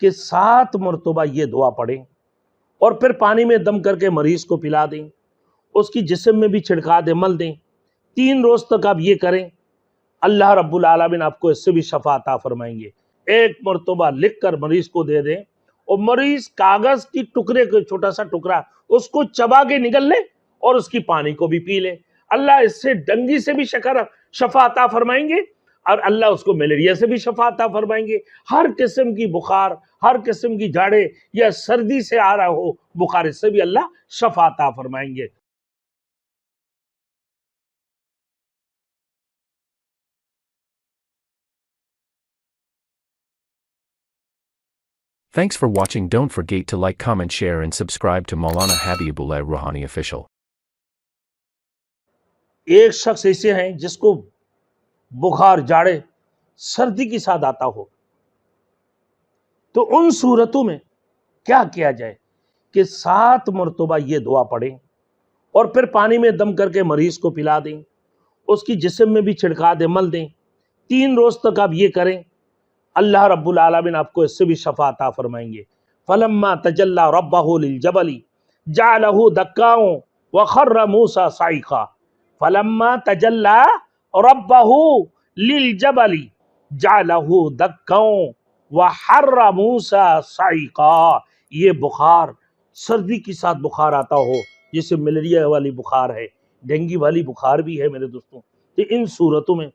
کہ 7 مرتبہ یہ دعا پڑھیں اور پھر پانی میں دم کر کے مریض کو پلا دیں، اس کی جسم میں بھی چھڑکا دیں، مل دیں۔ 3 روز تک آپ یہ کریں، اللہ رب العالمین آپ کو اس سے بھی شفا عطا فرمائیں گے۔ ایک مرتبہ لکھ کر مریض کو دے دیں اور مریض کاغذ کی ٹکڑے کو، چھوٹا سا ٹکڑا، اس کو چبا کے نگل لے اور اس کی پانی کو بھی پی لے۔ اللہ اس سے ڈنگی سے بھی شفا عطا فرمائیں گے اور اللہ اس کو ملیریا سے بھی شفا عطا فرمائیں گے۔ ہر قسم کی بخار، ہر قسم کی جھاڑے یا سردی سے آ رہا ہو بخار، اس سے بھی اللہ شفا عطا فرمائیں گے۔ Thanks for watching. Don't forget to like, comment, share and subscribe to Maulana Habibullah Rouhani Official. ایک شخص ایسے ہیں جس کو بخار، جاڑے، سردی کے ساتھ آتا ہو، تو ان صورتوں میں کیا کیا جائے کہ 7 مرتبہ یہ دعا پڑھیں اور پھر پانی میں دم کر کے مریض کو پلا دیں، اس کی جسم میں بھی چھڑکا دیں، مل دیں۔ 3 روز تک آپ یہ کریں، اللہ رب العالمین آپ کو اس سے بھی شفا عطا فرمائیں گے۔ فلما تجلی ربہ للجبل جعلہ دکا وخر موسیٰ صعقا۔ فلما تجلی ربہ للجبل جعلہ دکا وخر موسیٰ صعقا۔ یہ بخار، سردی کے ساتھ بخار آتا ہو، جسے ملیریا والی بخار ہے، ڈینگی والی بخار بھی ہے میرے دوستوں، تو ان صورتوں میں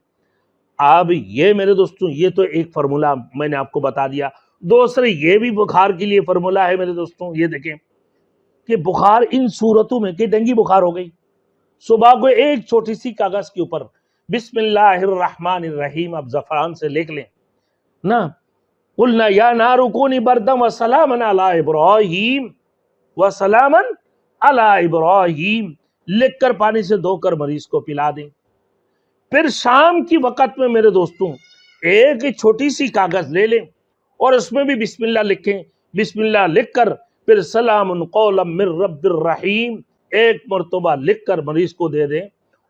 اب یہ میرے دوستوں، یہ تو ایک فرمولہ میں نے آپ کو بتا دیا۔ دوسرے یہ بھی بخار کے لیے فرمولہ ہے میرے دوستوں، یہ دیکھیں کہ بخار ان صورتوں میں کہ ڈینگی بخار ہو گئی، صبح کو ایک چھوٹی سی کاغذ کے اوپر بسم اللہ الرحمن الرحیم آپ زعفران سے لکھ لیں نا، قلنا یا نار کونی بردا وسلاما علی ابراہیم وسلاما علی ابراہیم، لکھ کر پانی سے دھو کر مریض کو پلا دیں۔ پھر شام کی وقت میں میرے دوستوں ایک چھوٹی سی کاغذ لے لیں اور اس میں بھی بسم اللہ لکھیں، بسم اللہ لکھ کر پھر سلام قولا من رب الرحیم ایک مرتبہ لکھ کر مریض کو دے دیں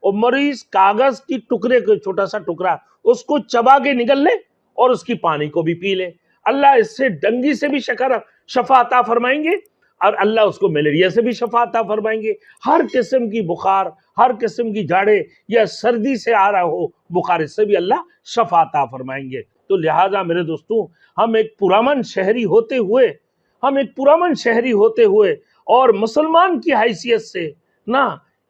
اور مریض کاغذ کی ٹکڑے کو، چھوٹا سا ٹکڑا، اس کو چبا کے نگل لے اور اس کی پانی کو بھی پی لے۔ اللہ اس سے ڈنگی سے بھی شفا عطا فرمائیں گے اور اللہ اس کو ملیریا سے بھی شفا عطا فرمائیں گے۔ ہر قسم کی بخار، ہر قسم کی جھاڑے یا سردی سے آ رہا ہو بخار، اس سے بھی اللہ شفا عطا فرمائیں گے۔ تو لہٰذا میرے دوستوں، ہم ایک پرامن شہری ہوتے ہوئے اور مسلمان کی حیثیت سے نا،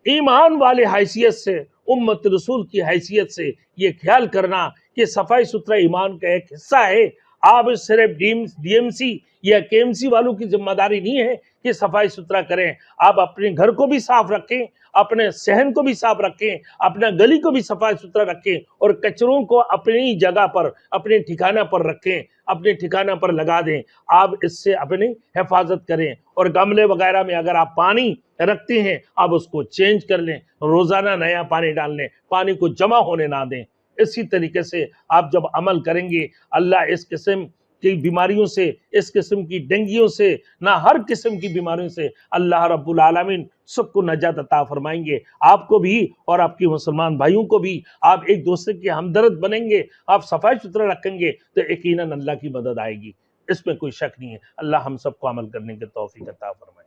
ایمان والے حیثیت سے، امت رسول کی حیثیت سے یہ خیال کرنا کہ صفائی ستھرا ایمان کا ایک حصہ ہے۔ آپ صرف ڈی ایم سی یا کے ایم سی والوں کی ذمہ داری نہیں ہے کہ صفائی ستھرا کریں، آپ اپنے گھر کو بھی صاف رکھیں، اپنے صحن کو بھی صاف رکھیں، اپنا گلی کو بھی صفائی ستھرا رکھیں اور کچروں کو اپنی جگہ پر، اپنے ٹھکانہ پر رکھیں، اپنے ٹھکانہ پر لگا دیں۔ آپ اس سے اپنی حفاظت کریں اور گملے وغیرہ میں اگر آپ پانی رکھتے ہیں آپ اس کو چینج کر لیں، روزانہ نیا پانی ڈال لیں، پانی کو جمع ہونے نہ دیں۔ اسی طریقے سے آپ جب عمل کریں گے، اللہ اس قسم کی بیماریوں سے، اس قسم کی ڈینگیوں سے، نہ ہر قسم کی بیماریوں سے اللہ رب العالمین سب کو نجات عطا فرمائیں گے۔ آپ کو بھی اور آپ کی مسلمان بھائیوں کو بھی، آپ ایک دوسرے کے ہمدرد بنیں گے، آپ صفائی ستھرا رکھیں گے تو یقیناً اللہ کی مدد آئے گی، اس میں کوئی شک نہیں ہے۔ اللہ ہم سب کو عمل کرنے کی توفیق عطا فرمائے۔